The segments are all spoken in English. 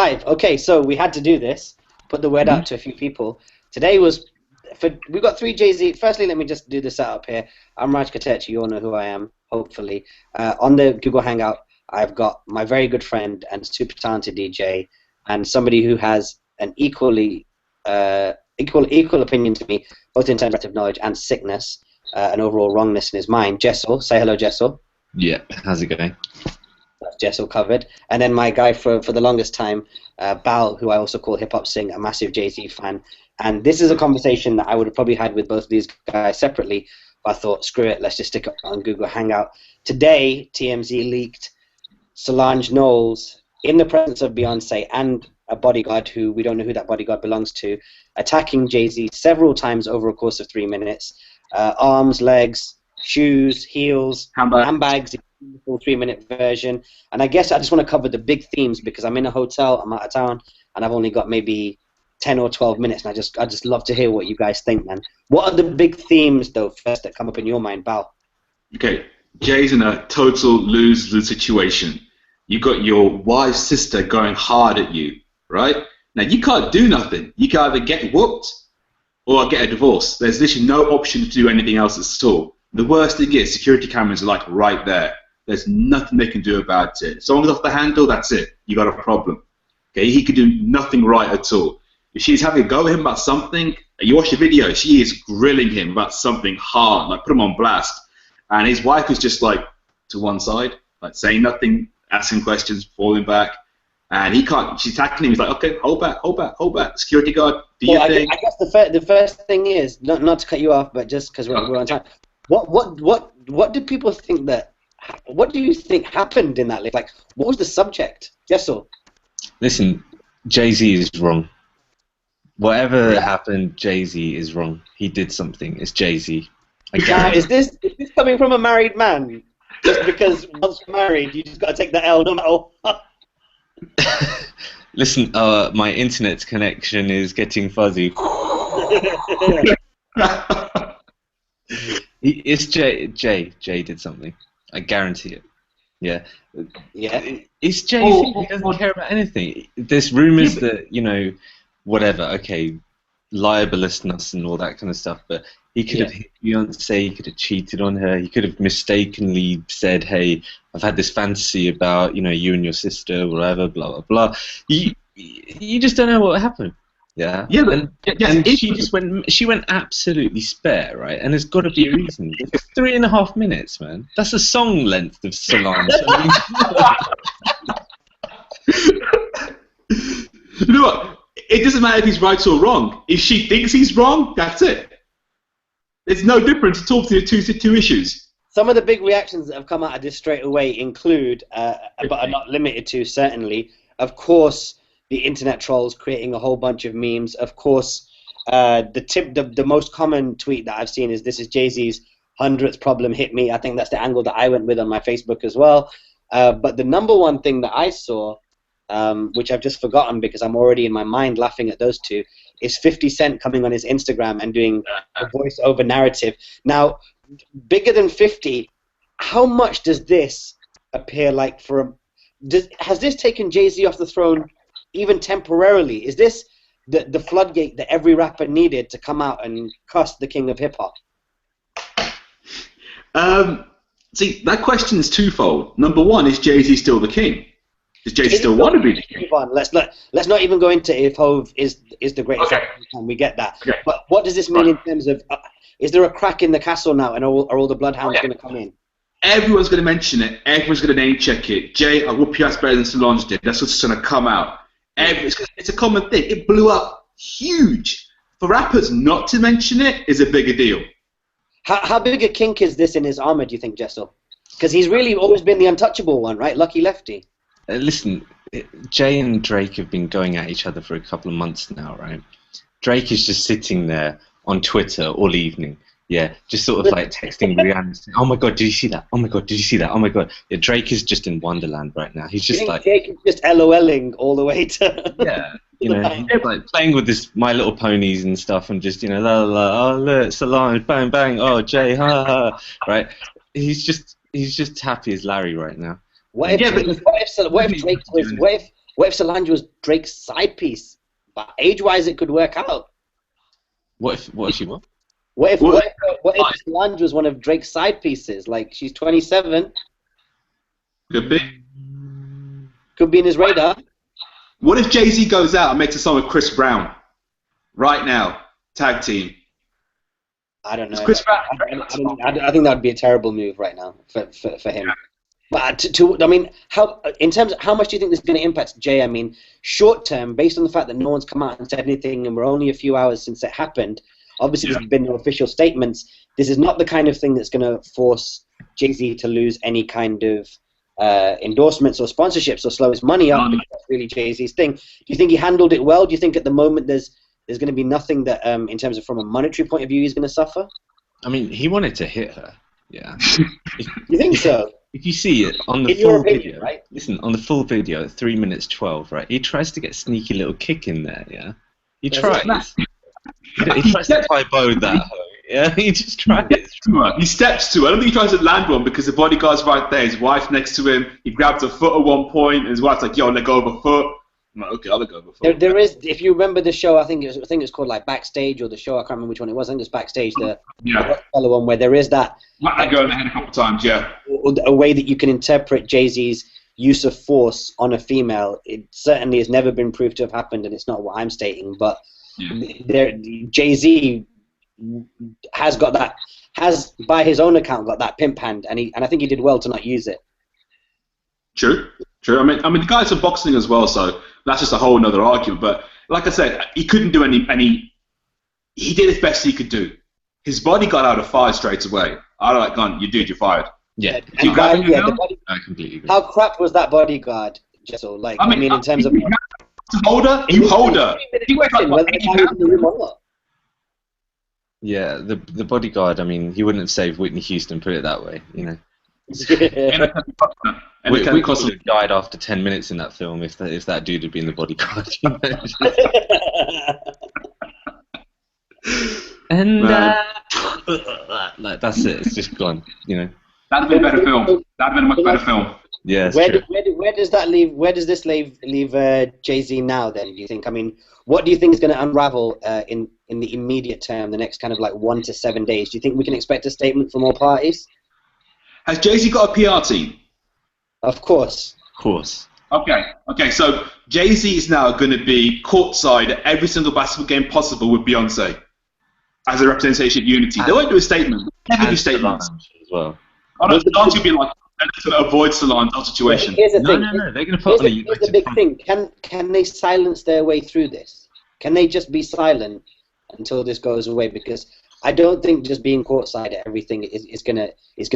live. Okay, so we had to do this. Put the word out to a few people. Today was we got 3 Jay-Z. Firstly, let me just do the setup here. I'm Raj Katechi. You all know who I am, hopefully. On the Google Hangout, I've got my very good friend and super talented DJ, and somebody who has an equal opinion to me, both in terms of knowledge and sickness, and overall wrongness in his mind. Jessel, say hello, Jessel. Yeah, how's it going? That's Jessel covered. And then my guy for the longest time, Bal, who I also call Hip Hop Sing, a massive Jay-Z fan. And this is a conversation that I would have probably had with both of these guys separately, but I thought, screw it, let's just stick it on Google Hangout. Today, TMZ leaked Solange Knowles, in the presence of Beyonce and a bodyguard who we don't know who that bodyguard belongs to, attacking Jay-Z several times over a course of 3 minutes. Arms, legs, shoes, heels, handbags, the full 3-minute version. And I guess I just want to cover the big themes because I'm in a hotel, I'm out of town, and I've only got maybe 10 or 12 minutes, and I just love to hear what you guys think, man. What are the big themes, though, first that come up in your mind, Bal? Okay, Jay's in a total lose-lose situation. You got your wife's sister going hard at you, right? Now, you can't do nothing. You can either get whooped or get a divorce. There's literally no option to do anything else at all. The worst thing is security cameras are like right there. There's nothing they can do about it. Someone's off the handle, that's it. You got a problem. Okay, he could do nothing right at all. If she's having a go at him about something, you watch the video, she is grilling him about something hard, like put him on blast. And his wife is just like to one side, like saying nothing, asking questions, falling back. And he can't, she's tackling him, he's like, okay, hold back, hold back, hold back. Security guard, do your thing. I guess the first thing is, not to cut you off, but just because we're on time, what do people think what do you think happened in that? Like, what was the subject? Jessel? Listen, Jay-Z is wrong. Whatever happened, Jay-Z is wrong. He did something. It's Jay-Z. Is this coming from a married man? Just because once you're married, you just got to take the L no matter what? Listen, my internet connection is getting fuzzy. It's Jay. Jay did something. I guarantee it. Yeah. It's Jay-Z. He doesn't care about anything. There's rumors that, whatever, okay, libelousness and all that kind of stuff, but he could have hit Beyonce, he could have cheated on her, he could have mistakenly said, hey, I've had this fantasy about, you and your sister, whatever, blah, blah, blah. You just don't know what happened. Yeah. Yeah, and she went absolutely spare, right? And there's got to be a reason. It's 3.5 minutes, man. That's a song length of Solange. You know what? It doesn't matter if he's right or wrong. If she thinks he's wrong, that's it. There's no difference at all between the two issues. Some of the big reactions that have come out of this straight away include, but are not limited to, certainly, of course, the internet trolls creating a whole bunch of memes. Of course, the most common tweet that I've seen is, this is Jay-Z's 100th problem hit me. I think that's the angle that I went with on my Facebook as well. But the number one thing that I saw, which I've just forgotten because I'm already in my mind laughing at those two, is 50 Cent coming on his Instagram and doing a voice-over narrative. Now, bigger than 50, how much does this appear like has this taken Jay-Z off the throne even temporarily? Is this the floodgate that every rapper needed to come out and cuss the king of hip-hop? See, that question is twofold. Number one, is Jay-Z still the king? Does Jay-Z still want to be the king? Let's not even go into if Hov is the greatest rapper of all time. We get that. Okay. But what does this mean in terms of, is there a crack in the castle now, and are all the bloodhounds going to come in? Everyone's going to mention it. Everyone's going to name check it. Jay, I whoop your ass better than Solange did. That's what's going to come out. It's a common thing. It blew up huge. For rappers not to mention it is a bigger deal. How big a kink is this in his armor, do you think, Jessel? Because he's really always been the untouchable one, right? Lucky lefty. Listen, Jay and Drake have been going at each other for a couple of months now, right? Drake is just sitting there on Twitter all evening, just sort of like texting Rihanna, saying, oh my god, did you see that? Oh my god, did you see that? Oh my god. Yeah, Drake is just in Wonderland right now. He's just like... Drake is just LOLing all the way to... he's like playing with this My Little Ponies and stuff and just, la la la, oh look, Solange, bang bang, oh Jay, ha ha, right? He's just happy as Larry right now. What if What if Solange was Drake's side piece? But age-wise, it could work out. What if she what? What if Solange was one of Drake's side pieces? Like, she's 27. Could be. Could be in his radar. What if Jay-Z goes out and makes a song with Chris Brown? Right now. Tag team. I don't know. Chris Brown. I think that would be a terrible move right now for him. But I mean, in terms of how much do you think this is going to impact Jay? I mean, short term, based on the fact that no one's come out and said anything, and we're only a few hours since it happened. Obviously, there's been no official statements. This is not the kind of thing that's going to force Jay-Z to lose any kind of endorsements or sponsorships or slow his money up. Because that's really Jay-Z's thing. Do you think he handled it well? Do you think at the moment there's going to be nothing that, in terms of from a monetary point of view, he's going to suffer? I mean, he wanted to hit her. Yeah. You think so? If you see it on the full video, right? Listen, on the full video at 3 minutes 12, right? He tries to get a sneaky little kick in there, yeah. He tries. He tries to tie bow that hoe. Yeah, he just tries. He steps to her. I don't think he tries to land one because the bodyguard's right there. His wife's next to him. He grabs her foot at one point, and his wife's like, "Yo, let go of her foot." I'm like, "Okay, I'll let go of her foot." There is, if you remember the show, I think it's called like Backstage or the show. I can't remember which one it was. I think it's Backstage, the fellow one where there is that. I go in the head a couple times, yeah. A way that you can interpret Jay-Z's use of force on a female. It certainly has never been proved to have happened, and it's not what I'm stating. But Jay-Z has by his own account got that pimp hand, and I think he did well to not use it. True. I mean, the guy's a boxing as well, so that's just a whole other argument. But like I said, he couldn't do any. He did his best he could do. His body got out of fire straight away. I don't like, "Gun, you're fired." Yeah. I completely agree. How crap was that bodyguard, Jessel? Like, I mean, in terms of you hold her. Yeah, the bodyguard. I mean, he wouldn't have saved Whitney Houston. Put it that way, you know. Whitney would have died after 10 minutes in that film if that dude had been the bodyguard. You know? And like that's it. It's just gone. You know. That'd have been a better film. That'd have been a much better film. Yeah. Where does that leave? Where does this leave Jay-Z now? Then do you think? I mean, what do you think is going to unravel in the immediate term, the next kind of like 1 to 7 days? Do you think we can expect a statement from all parties? Has Jay-Z got a PR team? Of course. Okay. So Jay-Z is now going to be courtside at every single basketball game possible with Beyonce as a representation of unity. They won't do a statement. Never do statements as well. Solange will be like to avoid Solange's situation. Here's the thing. No. They're going to put on a united Here's the big thing. Can they silence their way through this? Can they just be silent until this goes away? Because I don't think just being courtside at everything is gonna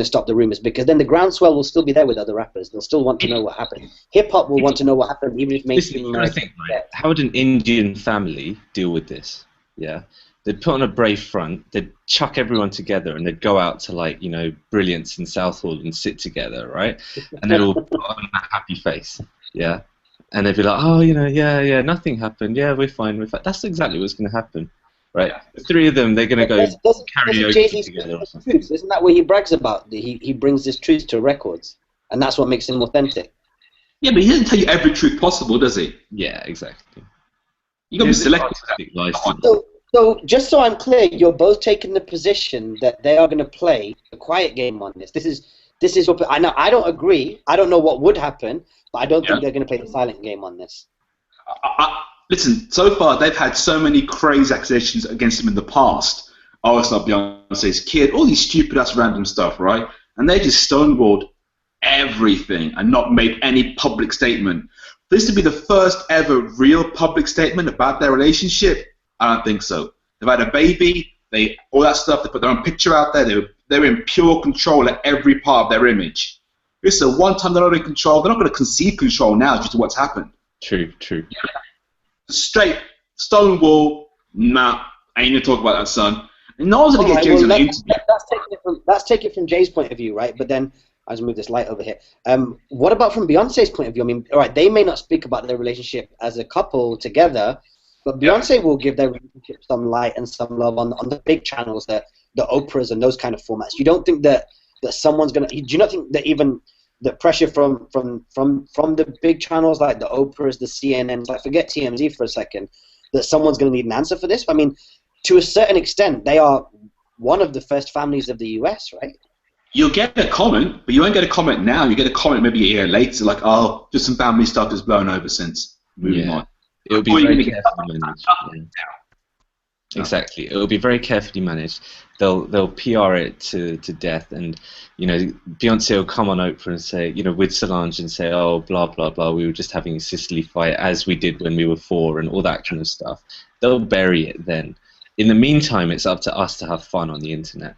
stop the rumors, because then the groundswell will still be there with other rappers. They'll still want to know what happened. Hip hop will want to know what happened, even if mainstream. How would an Indian family deal with this? Yeah, they'd put on a brave front. They'd chuck everyone together, and they'd go out to, like, you know, Brilliance in Southall and sit together, right? And they'd all put on a happy face. Yeah, and they'd be like, "Oh, you know, yeah, nothing happened. Yeah, we're fine. That's exactly what's going to happen." Right, the three of them, they're going to go karaoke together or something. Isn't that what he brags about? He brings this truth to records, and that's what makes him authentic. Yeah, but he doesn't tell you every truth possible, does he? Yeah, exactly. You got to be selective. So, just so I'm clear, you're both taking the position that they are going to play the quiet game on this. This is what I know. I don't agree. I don't know what would happen, but I don't think they're going to play the silent game on this. Listen, so far they've had so many crazy accusations against him in the past. Oh, it's not Beyonce's kid, all these stupid-ass random stuff, right? And they just stonewalled everything and not made any public statement. For this to be the first ever real public statement about their relationship, I don't think so. They've had a baby, all that stuff, they put their own picture out there, they're in pure control at every part of their image. This is a one-time they're not in control. They're not going to concede control now due to what's happened. True. Straight Stonewall, nah, I ain't gonna talk about that, son. And no one's gonna get Jay's on the interview. Let's take it from Jay's point of view, right? But then, I'll just move this light over here. What about from Beyonce's point of view? I mean, all right, they may not speak about their relationship as a couple together, but Beyonce will give their relationship some light and some love on the big channels, the Oprahs and those kind of formats. You don't think that someone's gonna? Do you not think that even the pressure from the big channels like the Oprahs, the CNNs, like forget TMZ for a second, that someone's going to need an answer for this. I mean, to a certain extent, they are one of the first families of the US, right? You'll get a comment, but you won't get a comment now. You get a comment maybe a year later, like, oh, just some family stuff has blown over since. Moving on. It'll be very carefully managed. Exactly. It will be very carefully managed. They'll PR it to death, and Beyonce will come on Oprah and say, with Solange, and say, oh, blah blah blah, we were just having a sisterly fight as we did when we were 4, and all that kind of stuff. They'll bury it then. In the meantime, it's up to us to have fun on the internet.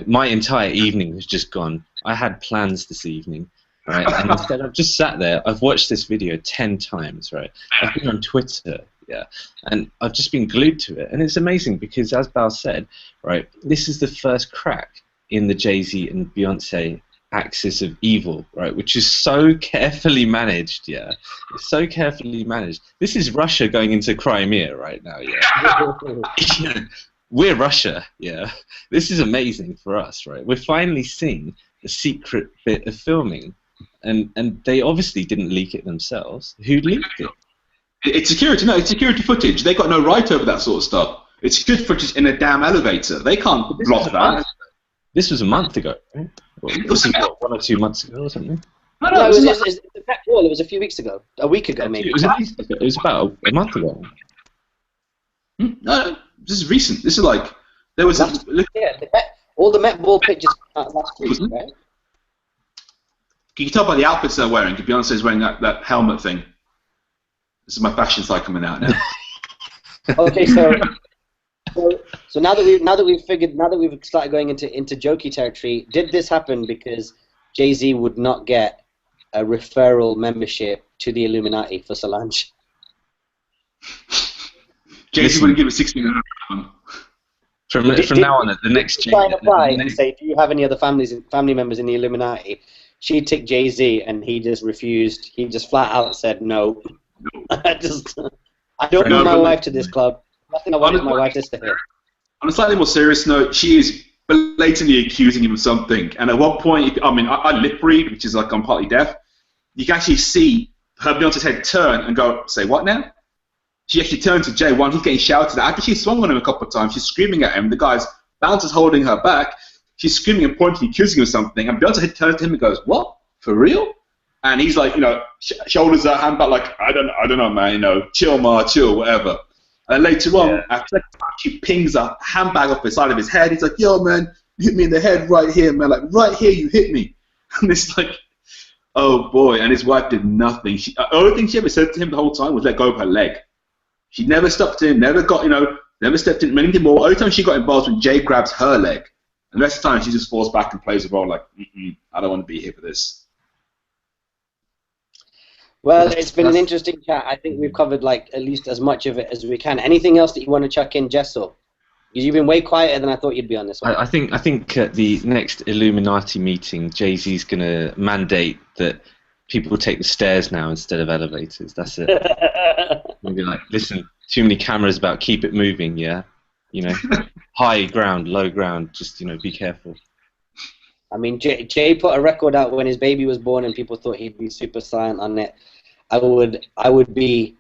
My entire evening has just gone. I had plans this evening, right? And instead, I've just sat there. I've watched this video 10 times, right? I've been on Twitter. Yeah, and I've just been glued to it, and it's amazing because, as Bal said, right, this is the first crack in the Jay-Z and Beyonce axis of evil, right, which is so carefully managed. Yeah, it's so carefully managed. This is Russia going into Crimea right now. Yeah, we're Russia. Yeah, this is amazing for us, right? We're finally seeing a secret bit of filming, and they obviously didn't leak it themselves. Who leaked it? It's security. No, it's security footage. They got no right over that sort of stuff. It's security footage in a damn elevator. They can't block that. This was a month ago, right? It was 1 or 2 months ago or something. No, it was a few weeks ago. A week ago, maybe. It was about a month ago. No, this is recent. This is like there was all the Met Ball pictures last week, right? You can tell by the outfits they're wearing. Beyonce's wearing that helmet thing. This is my fashion side coming out now. Okay, so now that we've started going into jokey territory, did this happen because Jay-Z would not get a referral membership to the Illuminati for Solange? Jay-Z wouldn't give a $16. From now on, the next Jay apply and say, do you have any other family members in the Illuminati? She ticked Jay-Z, and he just refused. He just flat out said no. I don't want my wife to this club. Nothing I wanted my wife to hear. On a slightly more serious note, she is blatantly accusing him of something. And at one point, I lip read, which is like I'm partly deaf. You can actually see her Beyonce's head turn and go, say what now? She actually turned to Jay while he's getting shouted at. After she swung on him a couple of times, she's screaming at him. The guy's bouncer's holding her back. She's screaming and pointing, accusing him of something. And Beyonce turns to him and goes, what? For real? And he's like, shoulders her hand back, like, I don't know, man, chill, ma, chill, whatever. And later on, after she pings a handbag off the side of his head. He's like, yo, man, you hit me in the head right here, man. Like, right here, you hit me. And it's like, oh, boy. And his wife did nothing. The only thing she ever said to him the whole time was let go of her leg. She never stopped him, never stepped in anything more. The only time she got involved was when Jay grabs her leg. And the rest of the time, she just falls back and plays a role like, I don't want to be here for this. Well, it's been an interesting chat. I think we've covered at least as much of it as we can. Anything else that you want to chuck in, Jessel? Because you've been way quieter than I thought you'd be on this one. I think at the next Illuminati meeting, Jay-Z's going to mandate that people take the stairs now instead of elevators. That's it. We'll be like, listen, too many cameras about keep it moving, yeah? High ground, low ground, just, be careful. I mean, Jay put a record out when his baby was born, and people thought he'd be super silent on it. I would be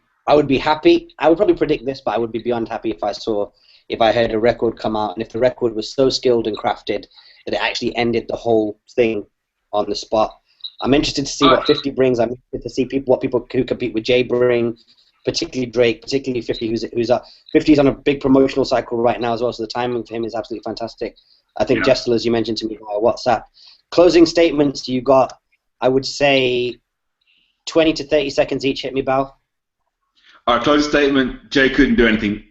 happy. I would probably predict this, but I would be beyond happy if I heard a record come out, and if the record was so skilled and crafted that it actually ended the whole thing on the spot. I'm interested to see what 50 brings. I'm interested to see what people who compete with Jay bring, particularly Drake, particularly 50, who's 50's on a big promotional cycle right now as well. So the timing for him is absolutely fantastic. I think Jessel, as you mentioned to me via WhatsApp. Closing statements, you got, I would say, 20 to 30 seconds each. Hit me, Bal. Our closing statement, Jay couldn't do anything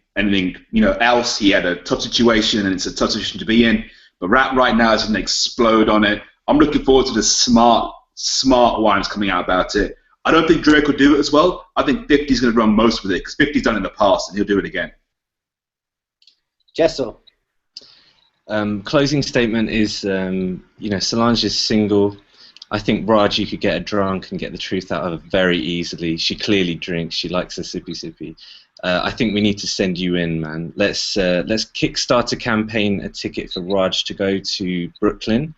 else. He had a tough situation, and it's a tough situation to be in. But rap right now is going to explode on it. I'm looking forward to the smart lines coming out about it. I don't think Drake will do it as well. I think 50's going to run most with it, because 50's done it in the past, and he'll do it again. Jessel. Closing statement is, Solange is single. I think Raj, you could get her drunk and get the truth out of her very easily. She clearly drinks. She likes her sippy. I think we need to send you in, man. Let's kickstart a campaign, a ticket for Raj to go to Brooklyn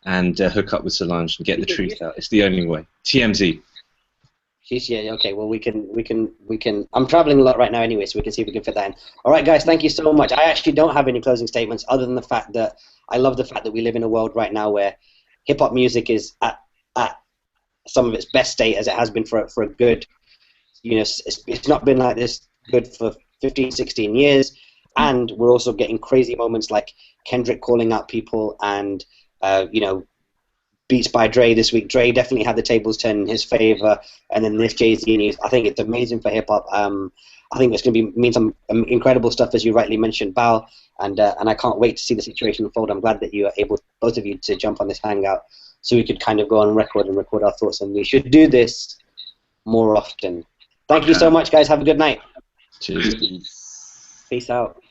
and hook up with Solange and get the truth out. It's the only way. TMZ. Yeah, okay, well, we can. I'm traveling a lot right now anyway, so we can see if we can fit that in. All right, guys, thank you so much. I actually don't have any closing statements other than the fact that I love the fact that we live in a world right now where hip-hop music is at some of its best state, as it has been for a good, it's not been like this good for 15, 16 years, and we're also getting crazy moments like Kendrick calling out people and, beats by Dre this week. Dre definitely had the tables turned in his favor, and then this Jay-Z news. I think it's amazing for hip hop. I think it's going to mean some incredible stuff, as you rightly mentioned, Bal, and I can't wait to see the situation unfold. I'm glad that you are able, both of you, to jump on this hangout so we could kind of go on record and record our thoughts, and we should do this more often. Thank you so much, guys. Have a good night. Cheers. Peace out.